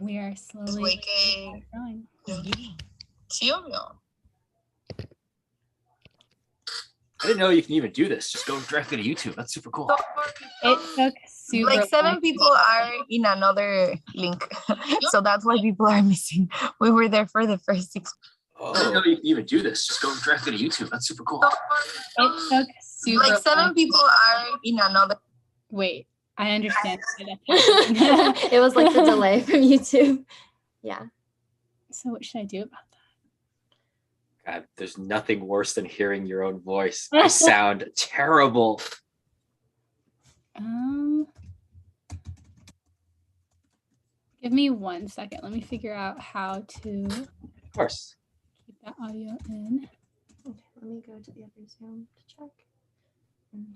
We are slowly growing. Sí, obvio. I didn't know you can even do this. Just go directly to YouTube. That's super cool. It took super Like 7 long. people are in another link. So that's why people are missing. We were there for the first 6. I didn't know you can even do this. Just go directly to YouTube. That's super cool. It took super Like 7 long. people are in another. Wait, I understand. It was like the delay from YouTube. Yeah. So what should I do about God, there's nothing worse than hearing your own voice. I sound terrible. that? Give me 1 second. Let me figure out how to Of course. keep that audio in. Okay, let me go to the other Zoom to check. Link.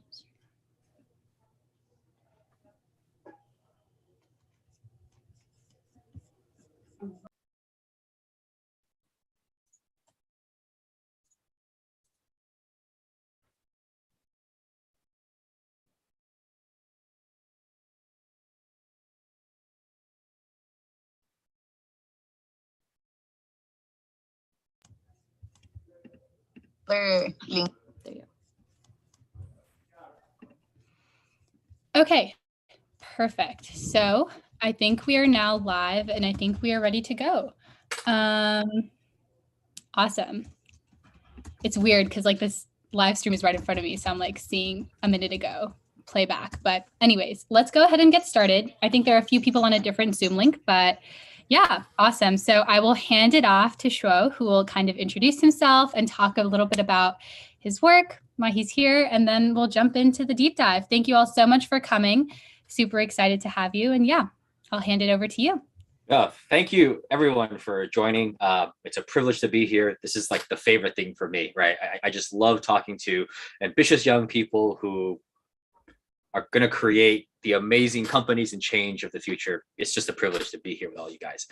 There you go. Okay, perfect. So I think we are now live and I think we are ready to go. Awesome. It's weird because like this live stream is right in front of me. So I'm like seeing a minute ago playback. But anyways, let's go ahead and get started. I think there are a few people on a different Zoom link, but yeah, awesome. So I will hand it off to Shuo, who will kind of introduce himself and talk a little bit about his work, why he's here, and then we'll jump into the deep dive. Thank you all so much for coming. Super excited to have you. And yeah, I'll hand it over to you. Thank you, everyone, for joining. It's a privilege to be here. This is like the favorite thing for me, right? I just love talking to ambitious young people who are going to create the amazing companies and change of the future. It's just a privilege to be here with all you guys.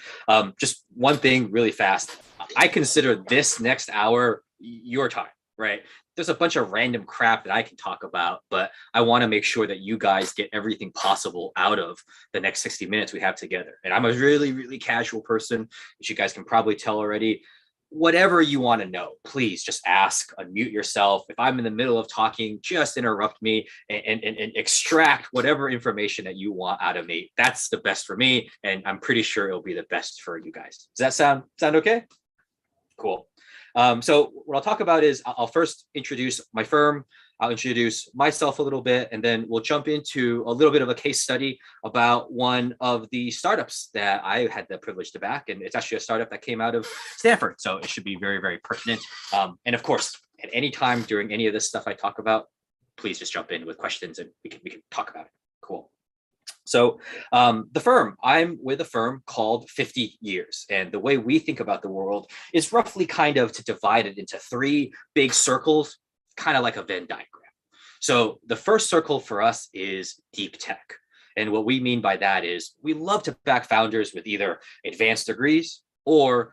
Just one thing really fast. I consider this next hour your time, right? There's a bunch of random crap that I can talk about, but I want to make sure that you guys get everything possible out of the next 60 minutes we have together. And I'm a really, really casual person, which you guys can probably tell already. Whatever you want to know, please just ask, unmute yourself. If I'm in the middle of talking, just interrupt me and extract whatever information that you want out of me. That's the best for me, and I'm pretty sure it'll be the best for you guys. Does that sound okay? Cool. So what I'll talk about is I'll first introduce my firm. I'll introduce myself a little bit, and then we'll jump into a little bit of a case study about one of the startups that I had the privilege to back. And it's actually a startup that came out of Stanford. So it should be very, very pertinent. And of course, at any time during any of this stuff I talk about, please just jump in with questions and we can talk about it. Cool. So the firm, I'm with a firm called 50 Years. And the way we think about the world is roughly kind of to divide it into 3 big circles, kind of like a Venn diagram. So the first circle for us is deep tech. And what we mean by that is we love to back founders with either advanced degrees or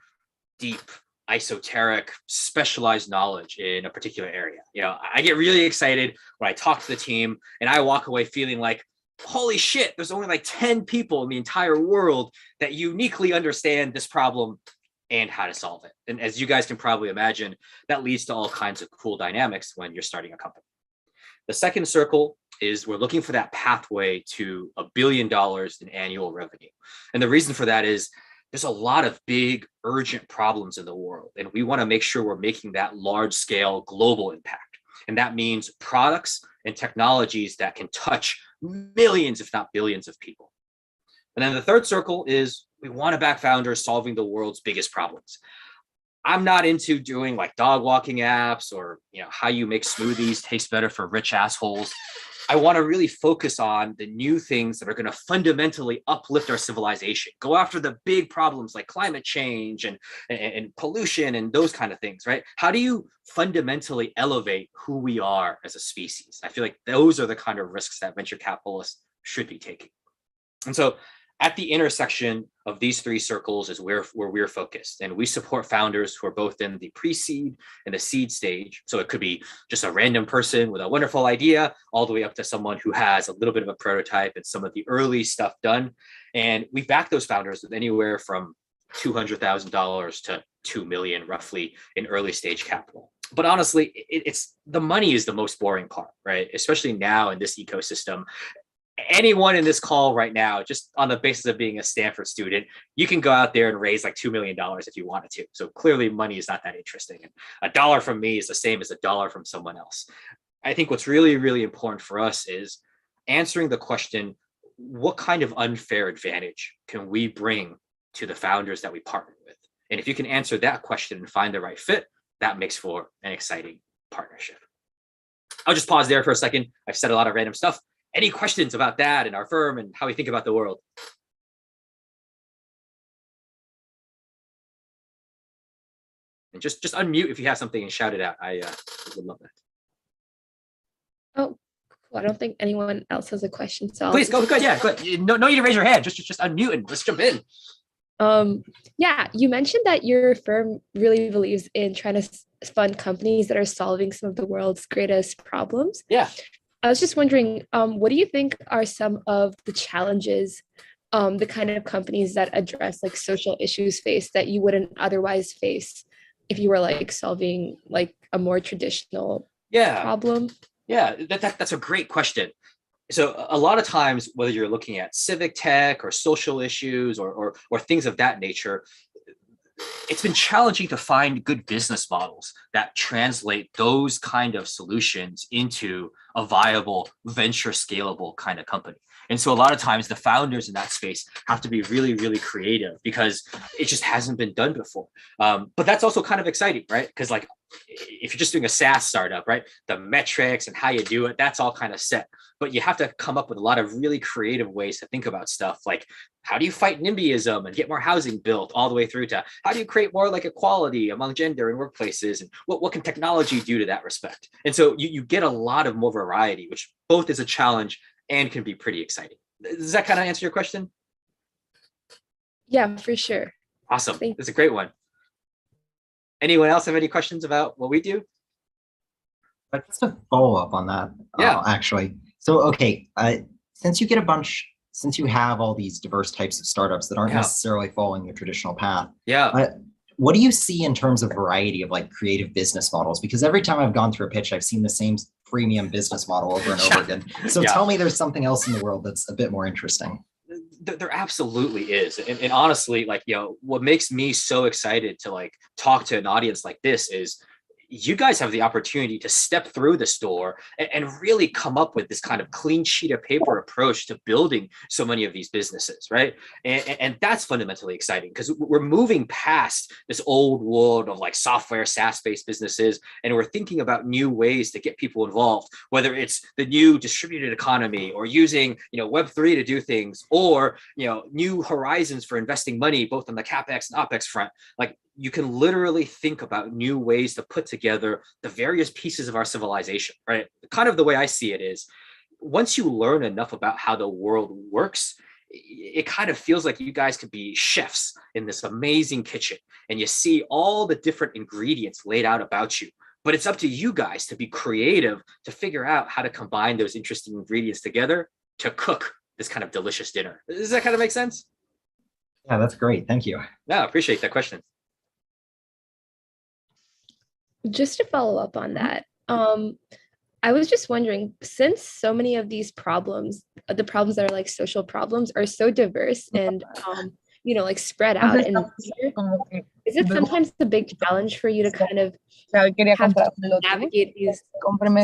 deep, esoteric, specialized knowledge in a particular area. You know, I get really excited when I talk to the team and I walk away feeling like, holy shit, there's only like 10 people in the entire world that uniquely understand this problem and how to solve it. And as you guys can probably imagine, that leads to all kinds of cool dynamics when you're starting a company. The second circle is we're looking for that pathway to $1 billion in annual revenue. And the reason for that is there's a lot of big, urgent problems in the world, and we want to make sure we're making that large scale global impact. And that means products and technologies that can touch millions, if not billions of people. And then the third circle is we want to back founders solving the world's biggest problems. I'm not into doing like dog walking apps or, you know, how you make smoothies taste better for rich assholes. I want to really focus on the new things that are going to fundamentally uplift our civilization, go after the big problems like climate change and pollution and those kind of things, right? How do you fundamentally elevate who we are as a species? I feel like those are the kind of risks that venture capitalists should be taking. And so At the intersection of these three circles is where we're focused. And we support founders who are both in the pre-seed and the seed stage. So it could be just a random person with a wonderful idea, all the way up to someone who has a little bit of a prototype and some of the early stuff done. And we back those founders with anywhere from $200,000 to $2 million roughly in early stage capital. But honestly, it's the money is the most boring part, right? Especially now in this ecosystem. Anyone in this call right now, just on the basis of being a Stanford student, you can go out there and raise like $2 million if you wanted to. So clearly money is not that interesting. And a dollar from me is the same as a dollar from someone else. I think what's really, really important for us is answering the question, what kind of unfair advantage can we bring to the founders that we partner with? And if you can answer that question and find the right fit, that makes for an exciting partnership. I'll just pause there for a second. I've said a lot of random stuff. Any questions about that and our firm and how we think about the world? And just unmute if you have something and shout it out. I would love that. Oh, cool. I don't think anyone else has a question. So please go ahead. Yeah, go ahead. No need to raise your hand. Just unmute and let's jump in. Yeah, you mentioned that your firm really believes in trying to fund companies that are solving some of the world's greatest problems. Yeah. I was just wondering, what do you think are some of the challenges the kind of companies that address like social issues face that you wouldn't otherwise face if you were like solving like a more traditional problem? Yeah, that's a great question. So a lot of times, whether you're looking at civic tech or social issues or things of that nature, it's been challenging to find good business models that translate those kind of solutions into a viable venture scalable kind of company. And so a lot of times the founders in that space have to be really, really creative because it just hasn't been done before. But that's also kind of exciting, right? Because like if you're just doing a SaaS startup, right, the metrics and how you do it, that's all kind of set. But you have to come up with a lot of really creative ways to think about stuff like how do you fight NIMBYism and get more housing built, all the way through to how do you create more like equality among gender in workplaces, and what can technology do to that respect? And so you get a lot of more variety, which both is a challenge and can be pretty exciting. Does that kind of answer your question? Yeah, for sure. Awesome. That's a great one. Anyone else have any questions about what we do? Just a follow up on that. Yeah. Actually. So, okay. Since you have all these diverse types of startups that aren't necessarily following the traditional path. Yeah. What do you see in terms of variety of like creative business models? Because every time I've gone through a pitch, I've seen the same freemium business model over and over again. So tell me there's something else in the world that's a bit more interesting. There absolutely is. And honestly, like, what makes me so excited to like talk to an audience like this is you guys have the opportunity to step through the store and really come up with this kind of clean sheet of paper approach to building so many of these businesses, right? And that's fundamentally exciting because we're moving past this old world of like software SaaS-based businesses, and we're thinking about new ways to get people involved, whether it's the new distributed economy or using, Web3 to do things, or, new horizons for investing money, both on the CapEx and OpEx front. Like, you can literally think about new ways to put together the various pieces of our civilization, right? Kind of the way I see it is, once you learn enough about how the world works, it kind of feels like you guys could be chefs in this amazing kitchen, and you see all the different ingredients laid out about you. But it's up to you guys to be creative, to figure out how to combine those interesting ingredients together to cook this kind of delicious dinner. Does that kind of make sense? Yeah, that's great. Thank you. Yeah, I appreciate that question. Just to follow up on that, I was just wondering, since so many of these problems, the problems that are like social problems, are so diverse and like spread out, and is it sometimes a big challenge for you to kind of have to navigate these?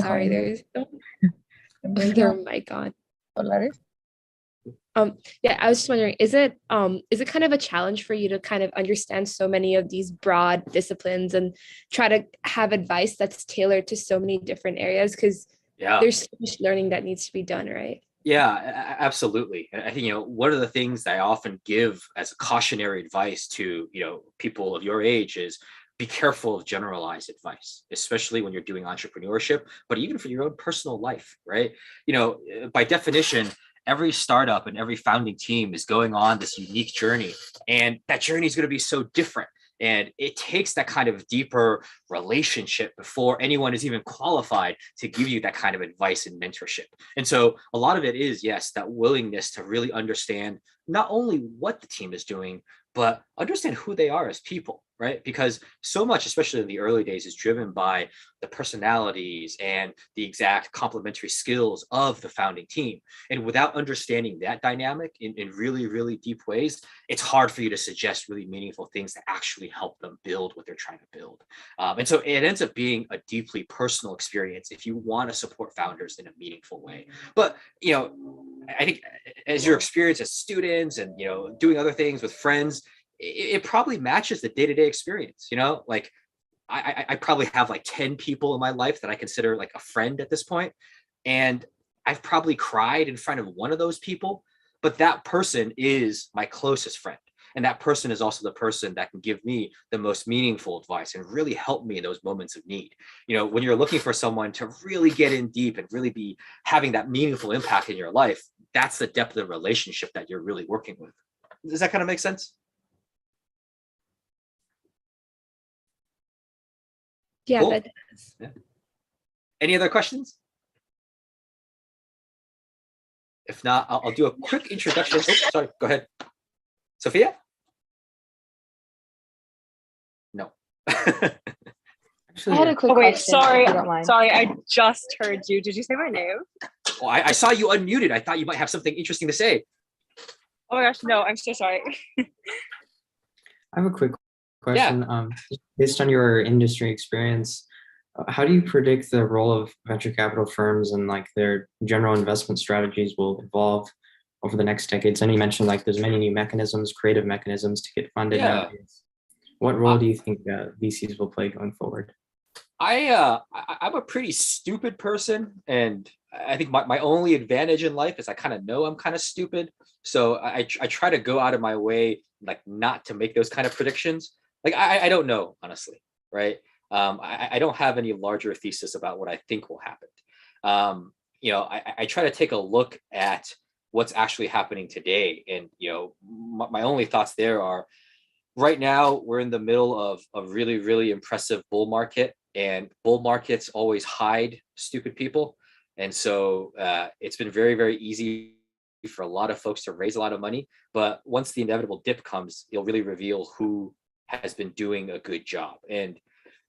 Sorry, there's their mic on. Yeah, I was just wondering, is it kind of a challenge for you to kind of understand so many of these broad disciplines and try to have advice that's tailored to so many different areas? Because there's so much learning that needs to be done, right? Yeah, absolutely. I think, one of the things that I often give as a cautionary advice to, people of your age is be careful of generalized advice, especially when you're doing entrepreneurship, but even for your own personal life, right? By definition, every startup and every founding team is going on this unique journey, and that journey is going to be so different. And it takes that kind of deeper relationship before anyone is even qualified to give you that kind of advice and mentorship. And so a lot of it is, yes, that willingness to really understand not only what the team is doing, but understand who they are as people, right? Because so much, especially in the early days, is driven by the personalities and the exact complementary skills of the founding team. And without understanding that dynamic in really, really deep ways, it's hard for you to suggest really meaningful things that actually help them build what they're trying to build. And so it ends up being a deeply personal experience if you want to support founders in a meaningful way. But, you know, I think as your experience as students and, you know, doing other things with friends, it probably matches the day-to-day experience. You know, like I probably have like 10 people in my life that I consider like a friend at this point. And I've probably cried in front of one of those people, but that person is my closest friend. And that person is also the person that can give me the most meaningful advice and really help me in those moments of need. You know, when you're looking for someone to really get in deep and really be having that meaningful impact in your life, that's the depth of the relationship that you're really working with. Does that kind of make sense? Yeah, Cool. that does. Yeah. Any other questions? If not, I'll do a quick introduction. Oh, sorry, go ahead. Sophia? No. Actually, I had a quick wait, question. sorry, if you don't mind. sorry, I just heard you. Did you say my name? Oh, I saw you unmuted. I thought you might have something interesting to say. Oh my gosh, no, I'm so sorry. I have a quick question. Based on your industry experience, how do you predict the role of venture capital firms and like their general investment strategies will evolve over the next decades? And you mentioned like there's many new mechanisms, creative mechanisms to get funded nowadays. What role do you think VCs will play going forward? I'm a pretty stupid person, and I think my only advantage in life is I kind of know I'm kind of stupid. So I try to go out of my way, like not to make those kind of predictions. Like I don't know, honestly, right? I don't have any larger thesis about what I think will happen. You know, I try to take a look at what's actually happening today. And, you know, my only thoughts there are right now we're in the middle of a really, really impressive bull market, and bull markets always hide stupid people. And so it's been very, very easy for a lot of folks to raise a lot of money. But once the inevitable dip comes, it'll really reveal who has been doing a good job. And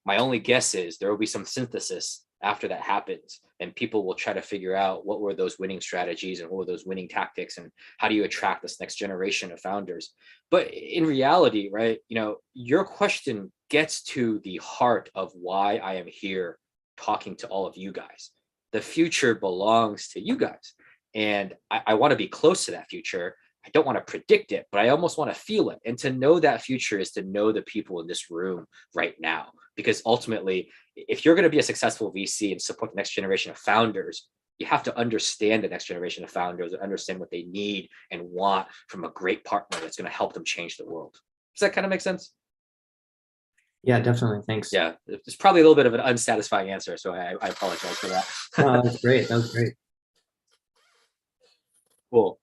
my only guess is there will be some synthesis after that happens, and people will try to figure out what were those winning strategies and what were those winning tactics and how do you attract this next generation of founders. But in reality, right, you know, your question gets to the heart of why I am here talking to all of you guys. The future belongs to you guys, and I want to be close to that future. I don't want to predict it, but I almost want to feel it. And to know that future is to know the people in this room right now. Because ultimately, if you're going to be a successful VC and support the next generation of founders, you have to understand the next generation of founders and understand what they need and want from a great partner that's going to help them change the world. Does that kind of make sense? Yeah, definitely. Thanks. Yeah, it's probably a little bit of an unsatisfying answer, so I apologize for that. That was great. That was great. Cool.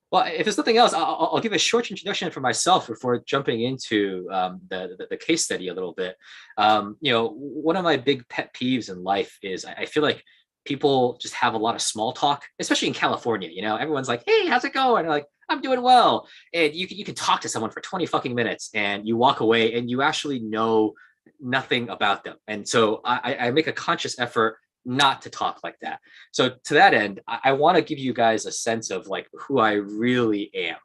Well, if there's nothing else, I'll give a short introduction for myself before jumping into the case study a little bit. You know, one of my big pet peeves in life is I feel like people just have a lot of small talk, especially in California. You know, everyone's like, "Hey, how's it going?" And like, "I'm doing well." And you can talk to someone for 20 fucking minutes and you walk away and you actually know nothing about them. And so I make a conscious effort not to talk like that. So to that end, I want to give you guys a sense of like who I really am.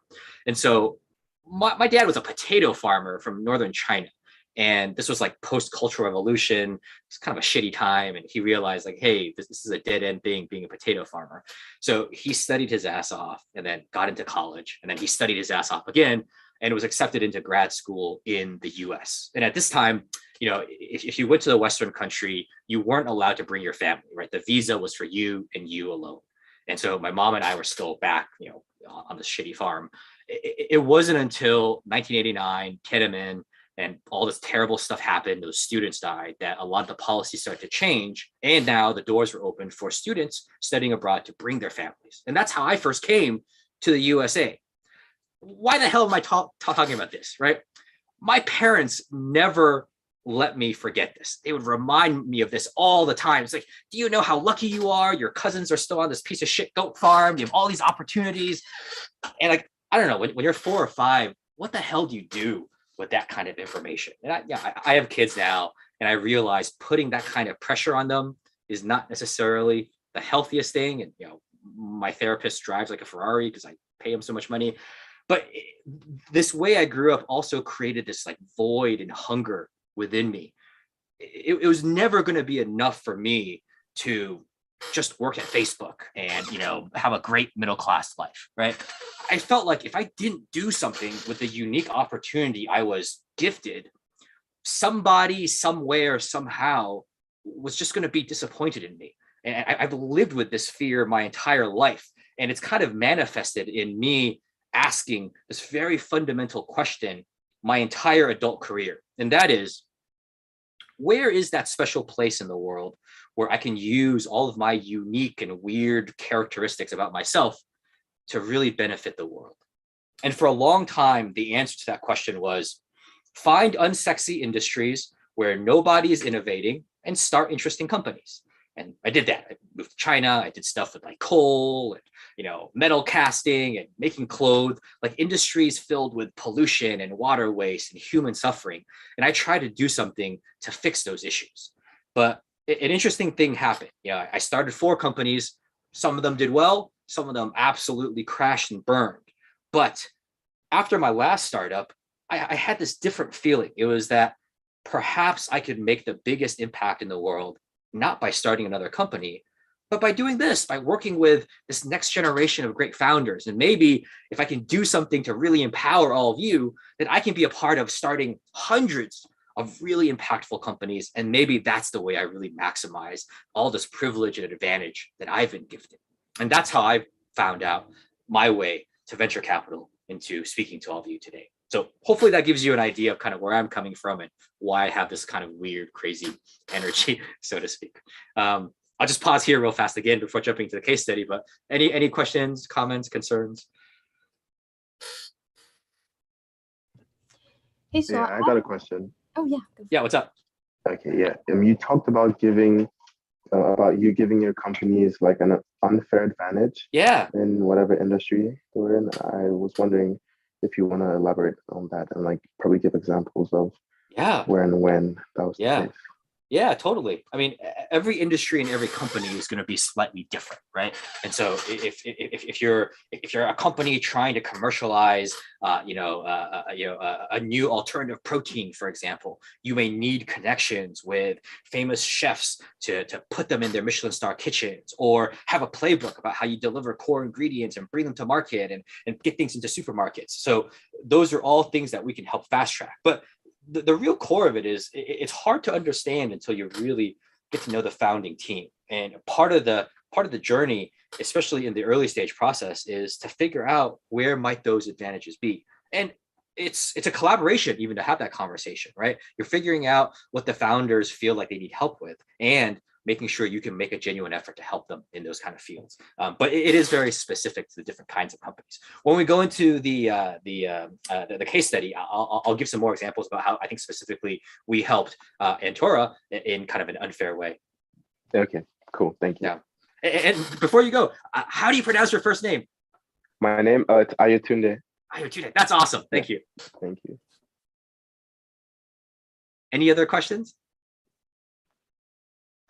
And so my dad was a potato farmer from northern China. And this was like post-cultural revolution. It's kind of a shitty time. And he realized like, hey, this is a dead end thing, being a potato farmer. So he studied his ass off and then got into college. And then he studied his ass off again and was accepted into grad school in the US. And at this time, you know, if you went to the Western country, you weren't allowed to bring your family, right? The visa was for you and you alone. And so my mom and I were still back, you know, on this shitty farm. It wasn't until 1989, Tiananmen, and all this terrible stuff happened, those students died, that a lot of the policies started to change. And now the doors were open for students studying abroad to bring their families. And that's how I first came to the USA. Why the hell am I talking about this, right? My parents never let me forget this. They would remind me of this all the time. It's like, do you know how lucky you are? Your cousins are still on this piece of shit goat farm. You have all these opportunities. And like, I don't know, when you're 4 or 5, what the hell do you do with that kind of information? And I have kids now, and I realize putting that kind of pressure on them is not necessarily the healthiest thing. And, my therapist drives like a Ferrari because I pay him so much money. But this way I grew up also created this like void and hunger within me. It was never going to be enough for me to just work at Facebook and, have a great middle class life, right? I felt like if I didn't do something with the unique opportunity I was gifted, somebody, somewhere, somehow was just going to be disappointed in me. And I've lived with this fear my entire life. And it's kind of manifested in me asking this very fundamental question my entire adult career. And that is, where is that special place in the world where I can use all of my unique and weird characteristics about myself to really benefit the world? And for a long time, the answer to that question was find unsexy industries where nobody is innovating and start interesting companies. And I did that. I moved to China. I did stuff with like coal and, metal casting and making clothes, like industries filled with pollution and water waste and human suffering. And I tried to do something to fix those issues. But an interesting thing happened. I started 4 companies. Some of them did well. Some of them absolutely crashed and burned. But after my last startup, I had this different feeling. It was that perhaps I could make the biggest impact in the world, not by starting another company, but by doing this, by working with this next generation of great founders. And maybe if I can do something to really empower all of you, then I can be a part of starting hundreds of really impactful companies. And maybe that's the way I really maximize all this privilege and advantage that I've been gifted. And that's how I found out my way to venture capital and to speaking to all of you today. So hopefully that gives you an idea of kind of where I'm coming from and why I have this kind of weird, crazy energy, so to speak. I'll just pause here real fast again before jumping to the case study, but any questions, comments, concerns? Hey, so Yeah, I got a question. Oh, yeah. Yeah, what's up? Okay, yeah. You talked about you giving your companies like an unfair advantage Yeah. in whatever industry they're in. I was wondering if you want to elaborate on that and like probably give examples of where and when that was the case. Yeah, totally. I mean, every industry and every company is going to be slightly different, right? And so, if you're a company trying to commercialize, a new alternative protein, for example, you may need connections with famous chefs to put them in their Michelin star kitchens, or have a playbook about how you deliver core ingredients and bring them to market and get things into supermarkets. So those are all things that we can help fast track. But the real core of it is it's hard to understand until you really get to know the founding team. And part of the journey, especially in the early stage process, is to figure out where might those advantages be. And it's a collaboration even to have that conversation, right? You're figuring out what the founders feel like they need help with and making sure you can make a genuine effort to help them in those kind of fields. But it is very specific to the different kinds of companies. When we go into the case study, I'll give some more examples about how I think specifically we helped Antora in kind of an unfair way. Okay, cool. Thank you. Yeah. And before you go, how do you pronounce your first name? My name, it's Ayotunde. Ayotunde. That's awesome. Thank you. Thank you. Any other questions?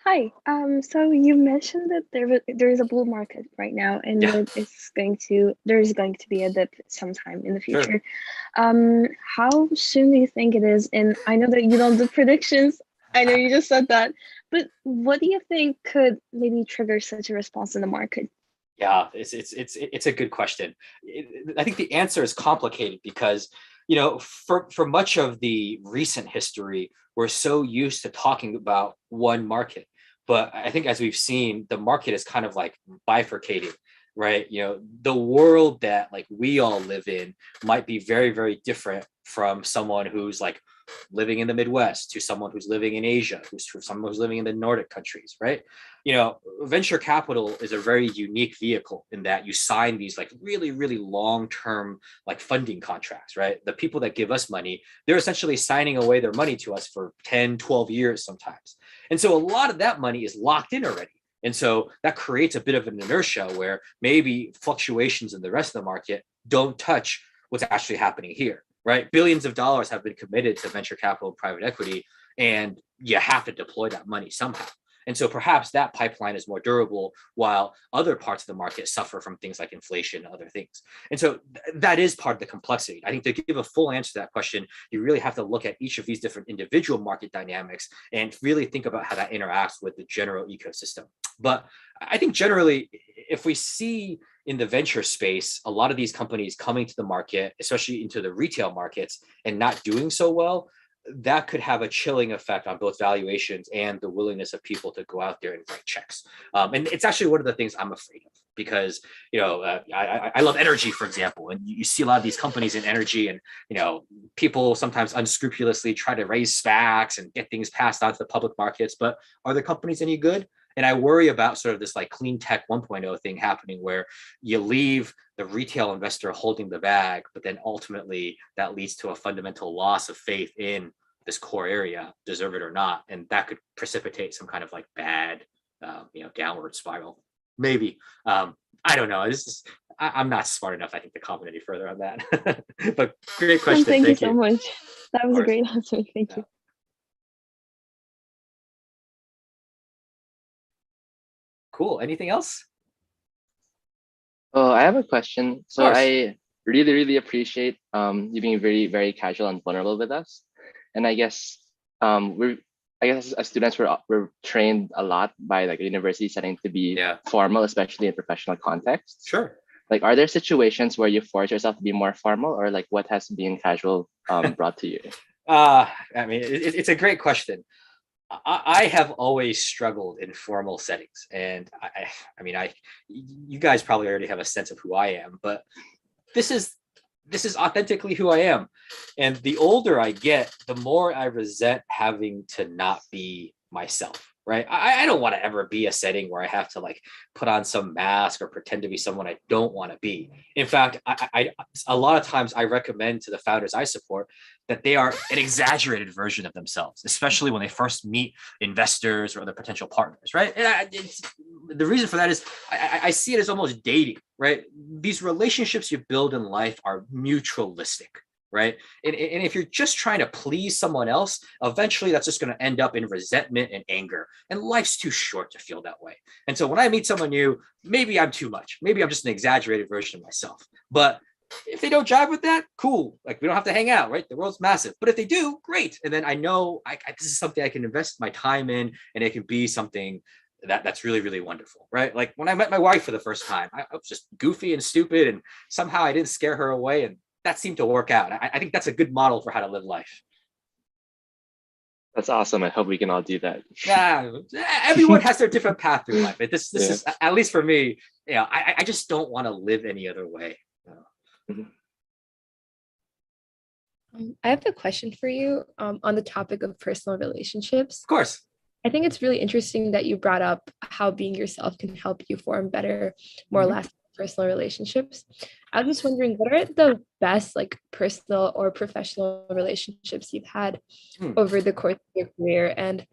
Hi. So you mentioned that there is a bull market right now, and there's going to be a dip sometime in the future. Sure. How soon do you think it is? And I know that you don't do predictions. I know you just said that, but what do you think could maybe trigger such a response in the market? Yeah, it's a good question. I think the answer is complicated because, for much of the recent history, we're so used to talking about one market. But I think as we've seen, the market is kind of like bifurcating, right? The world that like we all live in might be very, very different from someone who's like living in the Midwest to someone who's living in Asia, who's someone who's living in the Nordic countries, right? You know, venture capital is a very unique vehicle in that you sign these like really, really long-term like funding contracts, right? The people that give us money, they're essentially signing away their money to us for 10, 12 years sometimes. And so a lot of that money is locked in already. And so that creates a bit of an inertia where maybe fluctuations in the rest of the market don't touch what's actually happening here, right? Billions of dollars have been committed to venture capital and private equity, and you have to deploy that money somehow. And so perhaps that pipeline is more durable while other parts of the market suffer from things like inflation and other things. And so that is part of the complexity. I think to give a full answer to that question, you really have to look at each of these different individual market dynamics and really think about how that interacts with the general ecosystem. But I think generally, if we see in the venture space, a lot of these companies coming to the market, especially into the retail markets, and not doing so well, that could have a chilling effect on both valuations and the willingness of people to go out there and write checks. And it's actually one of the things I'm afraid of because, you know, I love energy, for example, and you see a lot of these companies in energy and, you know, people sometimes unscrupulously try to raise SPACs and get things passed on to the public markets, but are the companies any good? And I worry about sort of this like clean tech 1.0 thing happening where you leave the retail investor holding the bag, but then ultimately that leads to a fundamental loss of faith in this core area, deserve it or not. And that could precipitate some kind of like bad, you know, downward spiral. Maybe. I don't know. I'm not smart enough, I think, to comment any further on that. But great question. Thank you so much. That was a great answer. Thank you. Cool. Anything else? Oh, I have a question. So I really, really appreciate you being very, very casual and vulnerable with us. And I guess as students we're trained a lot by like a university setting to be formal, especially in professional contexts. Sure. Like, are there situations where you force yourself to be more formal, or like what has being casual brought to you? I mean, it's a great question. I have always struggled in formal settings, and I mean, you guys probably already have a sense of who I am, but this is authentically who I am. And the older I get, the more I resent having to not be myself. Right. I don't want to ever be a setting where I have to like put on some mask or pretend to be someone I don't want to be. In fact, I a lot of times I recommend to the founders I support that they are an exaggerated version of themselves, especially when they first meet investors or other potential partners. Right. And the reason for that is I see it as almost dating. Right. These relationships you build in life are mutualistic. Right. And if you're just trying to please someone else, eventually that's just going to end up in resentment and anger. And life's too short to feel that way. And so when I meet someone new, maybe I'm too much. Maybe I'm just an exaggerated version of myself. But if they don't jive with that, cool. Like, we don't have to hang out, right? The world's massive. But if they do, great. And then I know this is something I can invest my time in, and it can be something that's really, really wonderful, right? Like when I met my wife for the first time, I was just goofy and stupid, and somehow I didn't scare her away. And that seemed to work out. I think that's a good model for how to live life. That's awesome. I hope we can all do that. Yeah, everyone has their different path through life. This is, at least for me, you know, I just don't want to live any other way. I have a question for you on the topic of personal relationships. Of course. I think it's really interesting that you brought up how being yourself can help you form better, more lasting personal relationships. I was just wondering, what are the best like personal or professional relationships you've had over the course of your career, and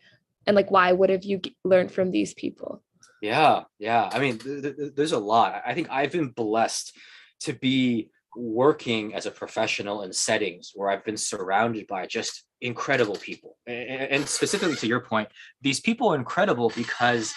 like why? What have you learned from these people? Yeah. I mean, there's a lot. I think I've been blessed to be working as a professional in settings where I've been surrounded by just incredible people. And specifically to your point, these people are incredible because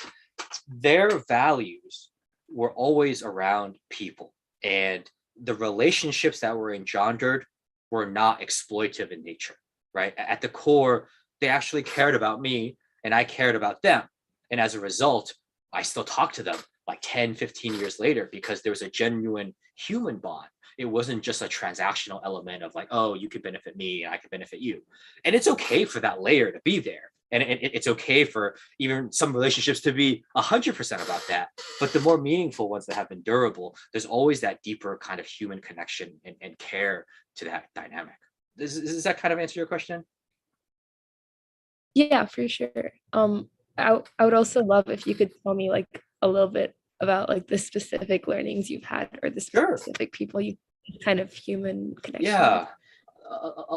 their values were always around people, and the relationships that were engendered were not exploitive in nature, right? At the core, they actually cared about me and I cared about them. And as a result, I still talk to them like 10, 15 years later because there was a genuine human bond. It wasn't just a transactional element of like, oh, you could benefit me and I could benefit you. And it's okay for that layer to be there. And it's okay for even some relationships to be 100% about that. But the more meaningful ones that have been durable, there's always that deeper kind of human connection and care to that dynamic. Does that kind of answer your question? Yeah, for sure. I would also love if you could tell me like a little bit about like the specific learnings you've had or the Sure. specific people you kind of human connection Yeah. with.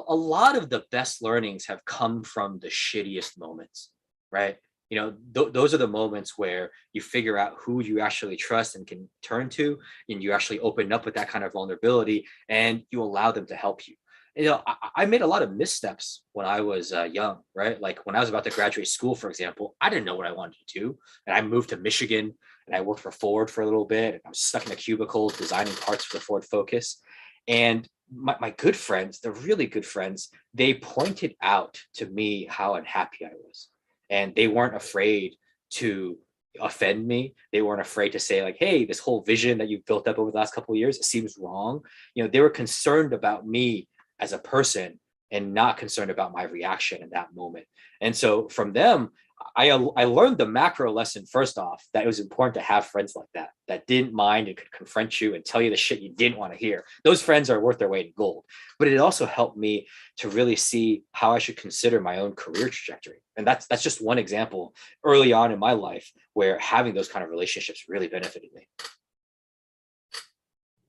A lot of the best learnings have come from the shittiest moments, right? You know, those are the moments where you figure out who you actually trust and can turn to, and you actually open up with that kind of vulnerability, and you allow them to help you. You know, I made a lot of missteps when I was young, right? Like when I was about to graduate school, for example, I didn't know what I wanted to do, and I moved to Michigan, and I worked for Ford for a little bit, and I was stuck in a cubicle designing parts for the Ford Focus, and my good friends, the really good friends, they pointed out to me how unhappy I was. And they weren't afraid to offend me. They weren't afraid to say, like, hey, this whole vision that you've built up over the last couple of years, it seems wrong. You know, they were concerned about me as a person and not concerned about my reaction in that moment. And so from them, I learned the macro lesson first off, that it was important to have friends like that, that didn't mind and could confront you and tell you the shit you didn't want to hear. Those friends are worth their weight in gold. But it also helped me to really see how I should consider my own career trajectory. And that's just one example early on in my life where having those kind of relationships really benefited me.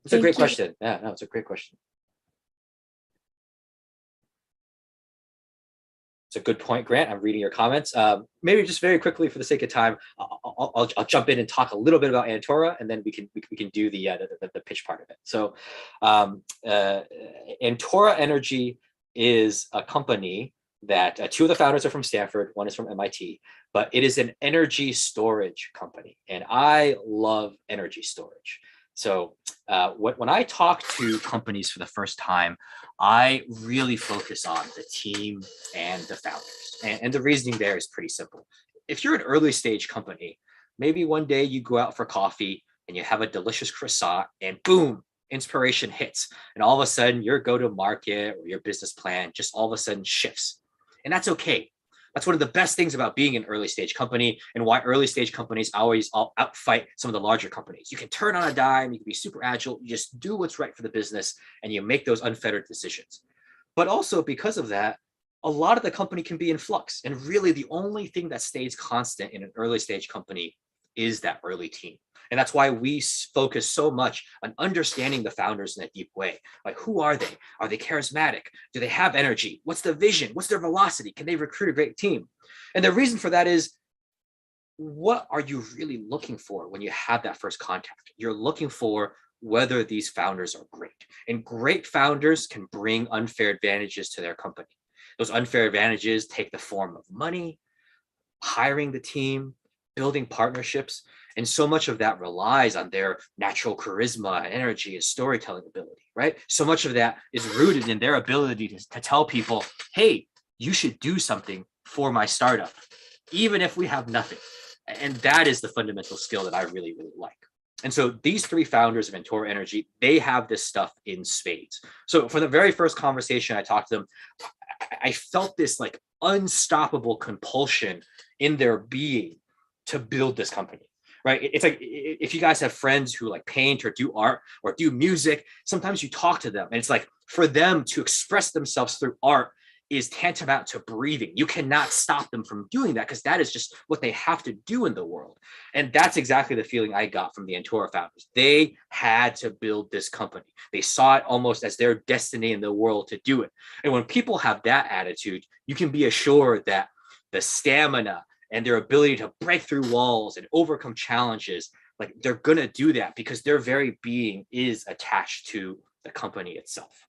It's a great question. Yeah, no, it's a great question. It's a good point, Grant. I'm reading your comments. Maybe just very quickly, for the sake of time, I'll jump in and talk a little bit about Antora, and then we can do the pitch part of it. So, Antora Energy is a company that two of the founders are from Stanford, one is from MIT, but it is an energy storage company, and I love energy storage. So when I talk to companies for the first time, I really focus on the team and the founders. And the reasoning there is pretty simple. If you're an early stage company, maybe one day you go out for coffee and you have a delicious croissant and boom, inspiration hits. And all of a sudden your go-to-market or your business plan just all of a sudden shifts. And that's okay. That's one of the best things about being an early stage company, and why early stage companies always outfight some of the larger companies. You can turn on a dime, you can be super agile, you just do what's right for the business, and you make those unfettered decisions. But also because of that, a lot of the company can be in flux. And really the only thing that stays constant in an early stage company is that early team. And that's why we focus so much on understanding the founders in a deep way. Like, who are they? Are they charismatic? Do they have energy? What's the vision? What's their velocity? Can they recruit a great team? And the reason for that is, what are you really looking for when you have that first contact? You're looking for whether these founders are great. And great founders can bring unfair advantages to their company. Those unfair advantages take the form of money, hiring the team, building partnerships. And so much of that relies on their natural charisma, energy, and storytelling ability, right? So much of that is rooted in their ability to tell people, hey, you should do something for my startup, even if we have nothing. And that is the fundamental skill that I really, really like. And so these three founders of Antora Energy, they have this stuff in spades. So from the very first conversation I talked to them, I felt this like unstoppable compulsion in their being to build this company, right? It's like, if you guys have friends who like paint or do art or do music, sometimes you talk to them and it's like, for them to express themselves through art is tantamount to breathing. You cannot stop them from doing that because that is just what they have to do in the world. And that's exactly the feeling I got from the Antora founders. They had to build this company. They saw it almost as their destiny in the world to do it. And when people have that attitude, you can be assured that the stamina and their ability to break through walls and overcome challenges, like, they're going to do that because their very being is attached to the company itself.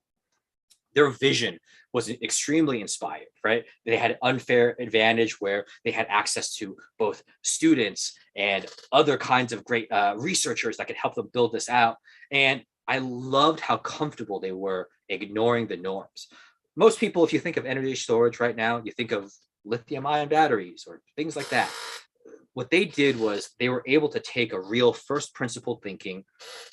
Their vision was extremely inspired, right? They had an unfair advantage where they had access to both students and other kinds of great researchers that could help them build this out. And I loved how comfortable they were ignoring the norms. Most people, if you think of energy storage right now, you think of lithium-ion batteries or things like that. What they did was they were able to take a real first principle thinking.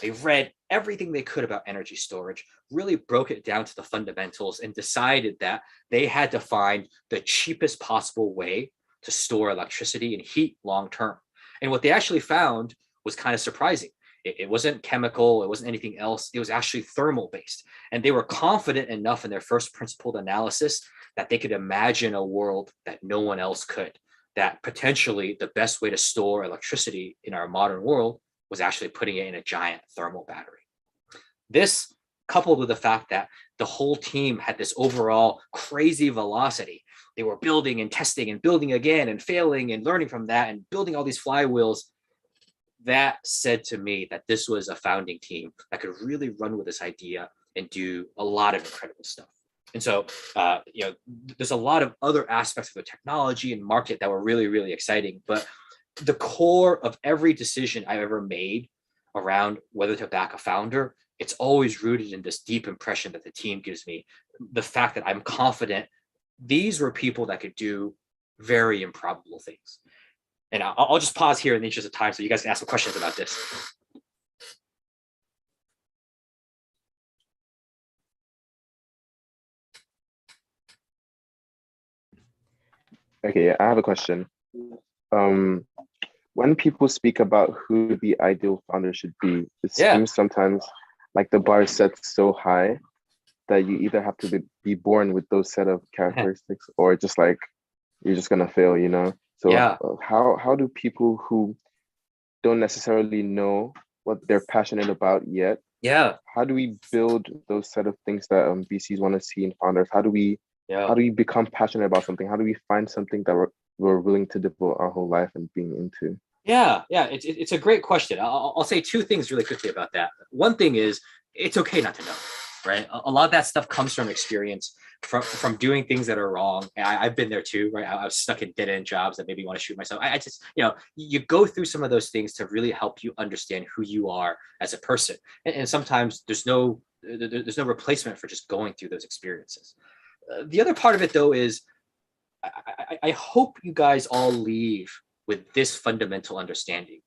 They read everything they could about energy storage, really broke it down to the fundamentals, and decided that they had to find the cheapest possible way to store electricity and heat long term. And what they actually found was kind of surprising. It wasn't chemical, it wasn't anything else. It was actually thermal based. And they were confident enough in their first principled analysis that they could imagine a world that no one else could, that potentially the best way to store electricity in our modern world was actually putting it in a giant thermal battery. This, coupled with the fact that the whole team had this overall crazy velocity. They were building and testing and building again and failing and learning from that and building all these flywheels. That said to me that this was a founding team that could really run with this idea and do a lot of incredible stuff. And so, there's a lot of other aspects of the technology and market that were really, really exciting. But the core of every decision I've ever made around whether to back a founder, it's always rooted in this deep impression that the team gives me. The fact that I'm confident these were people that could do very improbable things. And I'll just pause here in the interest of time so you guys can ask some questions about this. Okay, I have a question. When people speak about who the ideal founder should be, it seems sometimes like the bar is set so high that you either have to be born with those set of characteristics or just like you're just gonna fail, you know? So how do people who don't necessarily know what they're passionate about yet, how do we build those set of things that VCs want to see in founders? How do we become passionate about something? How do we find something that we're willing to devote our whole life and being into? It's a great question. I'll say two things really quickly about that. One thing is it's okay not to know, right? A lot of that stuff comes from experience, from doing things that are wrong. I've been there too, right? I was stuck in dead end jobs that made me want to shoot myself. I just, you go through some of those things to really help you understand who you are as a person. And sometimes there's no replacement for just going through those experiences. The other part of it though is I hope you guys all leave with this fundamental understanding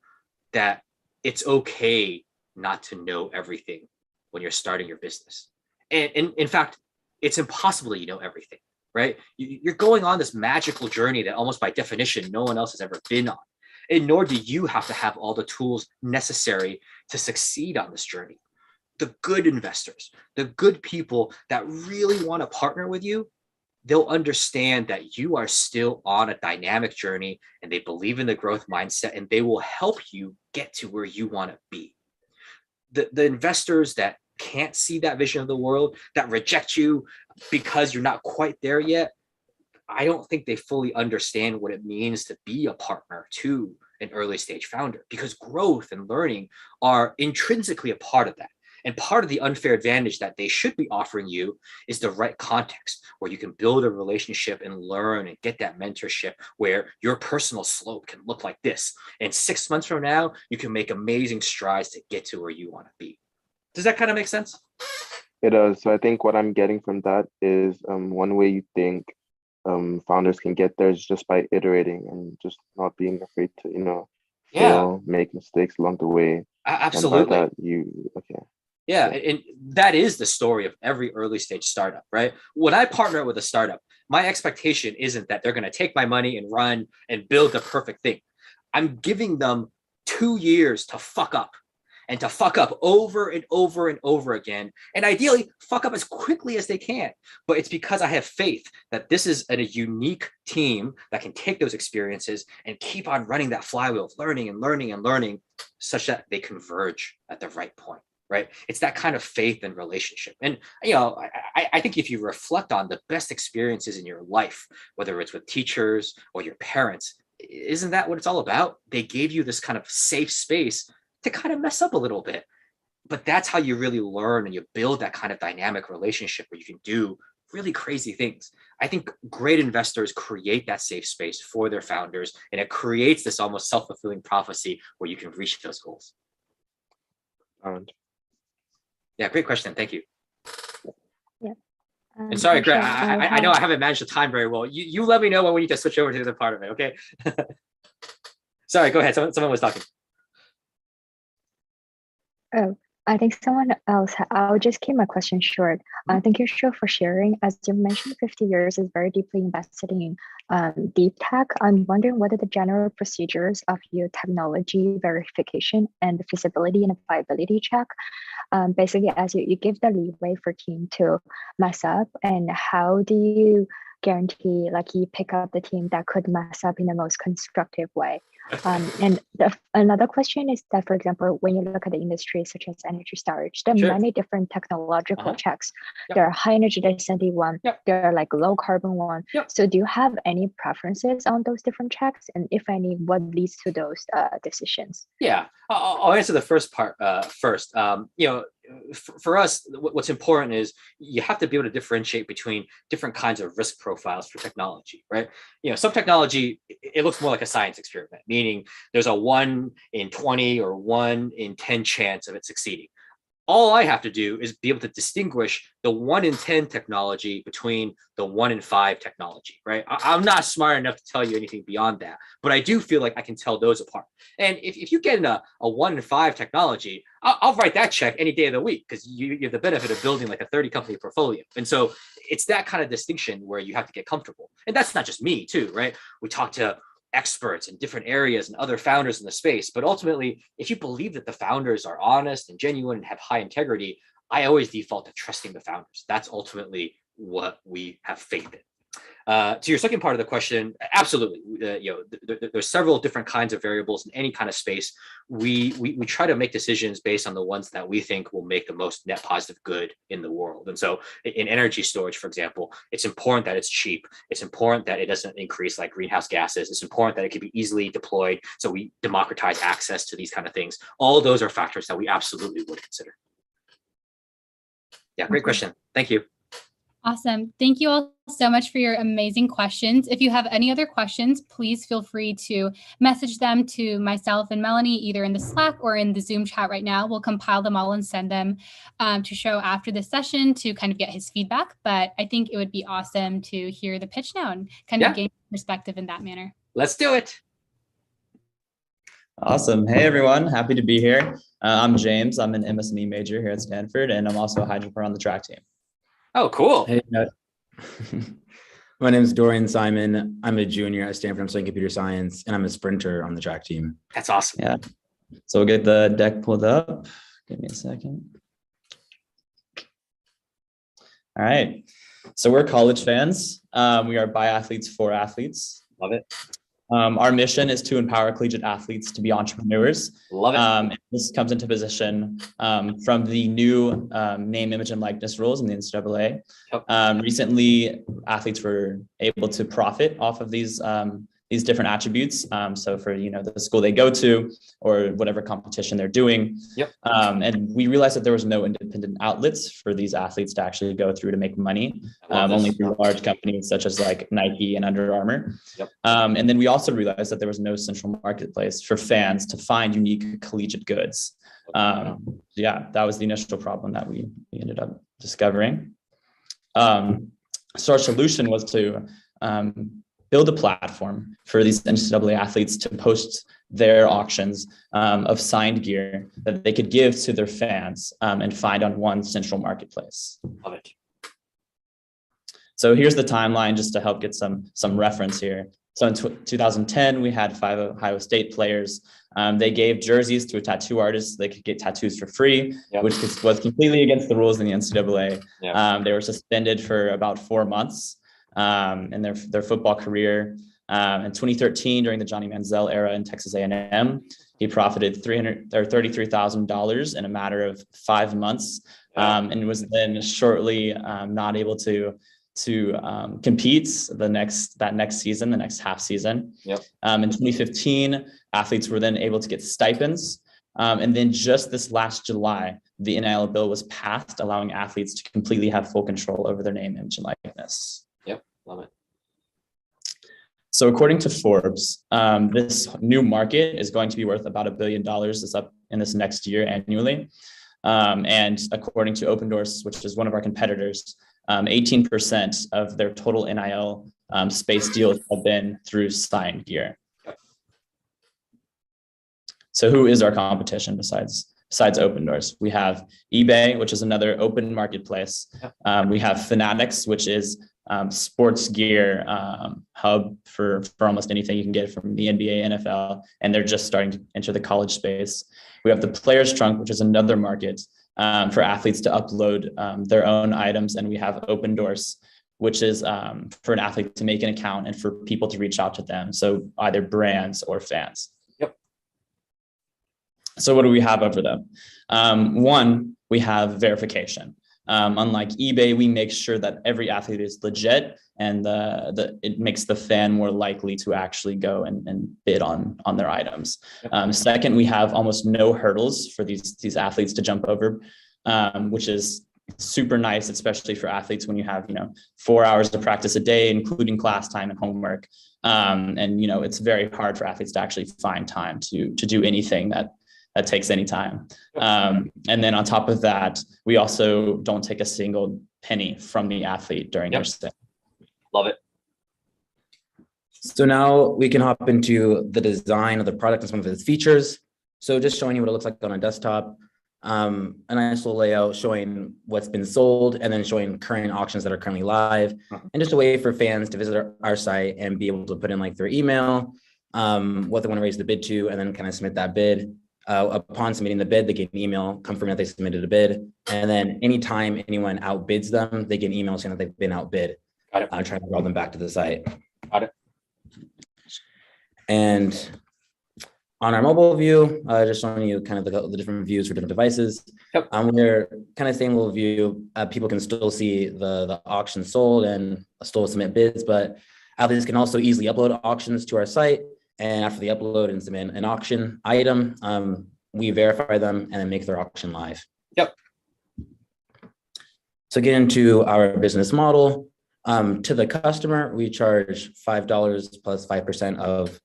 that it's okay not to know everything when you're starting your business. And in fact, it's impossible that you know everything, right? You're going on this magical journey that almost by definition, no one else has ever been on. And nor do you have to have all the tools necessary to succeed on this journey. The good investors, the good people that really want to partner with you, they'll understand that you are still on a dynamic journey and they believe in the growth mindset and they will help you get to where you want to be. The investors that can't see that vision of the world, that reject you because you're not quite there yet, I don't think they fully understand what it means to be a partner to an early stage founder, because growth and learning are intrinsically a part of that. And part of the unfair advantage that they should be offering you is the right context where you can build a relationship and learn and get that mentorship where your personal slope can look like this. And 6 months from now, you can make amazing strides to get to where you want to be. Does that kind of make sense? It does. So I think what I'm getting from that is one way you think founders can get there is just by iterating and just not being afraid to, fail, make mistakes along the way. Absolutely. And by that, Yeah, and that is the story of every early stage startup, right? When I partner with a startup, my expectation isn't that they're going to take my money and run and build the perfect thing. I'm giving them 2 years to fuck up and to fuck up over and over and over again. And ideally, fuck up as quickly as they can. But it's because I have faith that this is a unique team that can take those experiences and keep on running that flywheel of learning and learning and learning such that they converge at the right point. Right? It's that kind of faith and relationship. And, I think if you reflect on the best experiences in your life, whether it's with teachers or your parents, isn't that what it's all about? They gave you this kind of safe space to kind of mess up a little bit. But that's how you really learn and you build that kind of dynamic relationship where you can do really crazy things. I think great investors create that safe space for their founders, and it creates this almost self-fulfilling prophecy where you can reach those goals. Yeah, great question. Thank you. Yeah. And sorry, Greg, I know I haven't managed the time very well. You let me know when we need to switch over to the other part of it, okay? Sorry, go ahead. Someone was talking. Oh, I think someone else, I'll just keep my question short. Thank you, Sho, for sharing. As you mentioned, 50 years is very deeply invested in deep tech. I'm wondering what are the general procedures of your technology verification and feasibility and viability check? Basically, as you give the leeway for team to mess up, and how do you guarantee like you pick up the team that could mess up in the most constructive way? And another question is that, for example, when you look at the industry such as energy storage, there are many different technological checks. There are high energy density one, there are like low carbon one. So do you have any preferences on those different checks? And if any, what leads to those decisions? Yeah, I'll answer the first part first. For us, what's important is you have to be able to differentiate between different kinds of risk profiles for technology, right? Some technology, it looks more like a science experiment, meaning there's a 1 in 20 or 1 in 10 chance of it succeeding. All I have to do is be able to distinguish the 1 in 10 technology between the 1 in 5 technology, right? I'm not smart enough to tell you anything beyond that, but I do feel like I can tell those apart. And if you get in a 1 in 5 technology, I'll write that check any day of the week, because you have the benefit of building like a 30 company portfolio. And so it's that kind of distinction where you have to get comfortable. And that's not just me too, right? We talk to experts in different areas and other founders in the space. But ultimately, if you believe that the founders are honest and genuine and have high integrity, I always default to trusting the founders. That's ultimately what we have faith in. To your second part of the question, absolutely. There's several different kinds of variables in any kind of space. We try to make decisions based on the ones that we think will make the most net positive good in the world. And so in energy storage, for example, it's important that it's cheap. It's important that it doesn't increase like greenhouse gases. It's important that it can be easily deployed. So we democratize access to these kind of things. All those are factors that we absolutely would consider. Yeah, great question. Thank you. Awesome. Thank you all so much for your amazing questions. If you have any other questions, please feel free to message them to myself and Melanie, either in the Slack or in the Zoom chat right now. We'll compile them all and send them to Sho after this session to kind of get his feedback. But I think it would be awesome to hear the pitch now and kind of gain perspective in that manner. Let's do it. Awesome. Hey, everyone. Happy to be here. I'm James. I'm an MS&E major here at Stanford, and I'm also a high jumper on the track team. Oh, cool. Hey, my name is Dorian Simon. I'm a junior at Stanford. I'm studying computer science, and I'm a sprinter on the track team. That's awesome. Yeah. So we'll get the deck pulled up. Give me a second. All right. So we're CollegeFans. We are by athletes for athletes. Love it. Our mission is to empower collegiate athletes to be entrepreneurs. Love it. This comes into position from the new name, image, and likeness rules in the NCAA. Yep. Recently, athletes were able to profit off of these different attributes. So for the school they go to or whatever competition they're doing. Yep. And we realized that there was no independent outlets for these athletes to actually go through to make money, only through large companies such as like Nike and Under Armour. Yep. And then we also realized that there was no central marketplace for fans to find unique collegiate goods. Yeah, that was the initial problem that we ended up discovering. So our solution was to build a platform for these NCAA athletes to post their auctions of signed gear that they could give to their fans and find on one central marketplace. Love it. So here's the timeline just to help get some reference here. So in 2010, we had 5 Ohio State players. They gave jerseys to a tattoo artist so they could get tattoos for free, which was completely against the rules in the NCAA. They were suspended for about 4 months in their football career. In 2013, during the Johnny Manziel era in Texas A&M, he profited $33,000 in a matter of 5 months, and was then shortly not able to compete that next season, the next half season. Yep. In 2015, athletes were then able to get stipends. And then just this last July, the NIL bill was passed, allowing athletes to completely have full control over their name, image, and likeness. Yep, love it. So according to Forbes, this new market is going to be worth about $1 billion this up in this next year annually. And according to Open Doors, which is one of our competitors, 18% of their total NIL space deals have been through signed gear. So who is our competition besides besides Open Doors. We have eBay, which is another open marketplace. We have Fanatics, which is sports gear hub for almost anything you can get from the NBA, NFL, and they're just starting to enter the college space. We have the Players Trunk, which is another market for athletes to upload their own items, and we have Open Doors, which is for an athlete to make an account and for people to reach out to them. So either brands or fans. Yep. So what do we have over them? One, we have verification. Unlike eBay, we make sure that every athlete is legit, and it makes the fan more likely to actually go and bid on their items. Second, we have almost no hurdles for these athletes to jump over, which is super nice, especially for athletes when you have 4 hours of practice a day, including class time and homework. And it's very hard for athletes to actually find time to do anything that takes any time. And then on top of that, we also don't take a single penny from the athlete during their stay. Love it. So now we can hop into the design of the product and some of its features. So just showing you what it looks like on a desktop, a nice little layout showing what's been sold and then showing current auctions that are currently live, and just a way for fans to visit our site and be able to put in like their email, what they want to raise the bid to, and then kind of submit that bid. Upon submitting the bid, they get an email confirming that they submitted a bid. And then anytime anyone outbids them, they get an email saying that they've been outbid. Got it. Trying to draw them back to the site. Got it. And on our mobile view, just showing you kind of the different views for different devices. Yep. We're kind of same little view. People can still see the auction sold and still submit bids, but athletes can also easily upload auctions to our site. And after they upload and submit an auction item, we verify them and then make their auction live. Yep. So get into our business model. To the customer, we charge $5 plus 5% of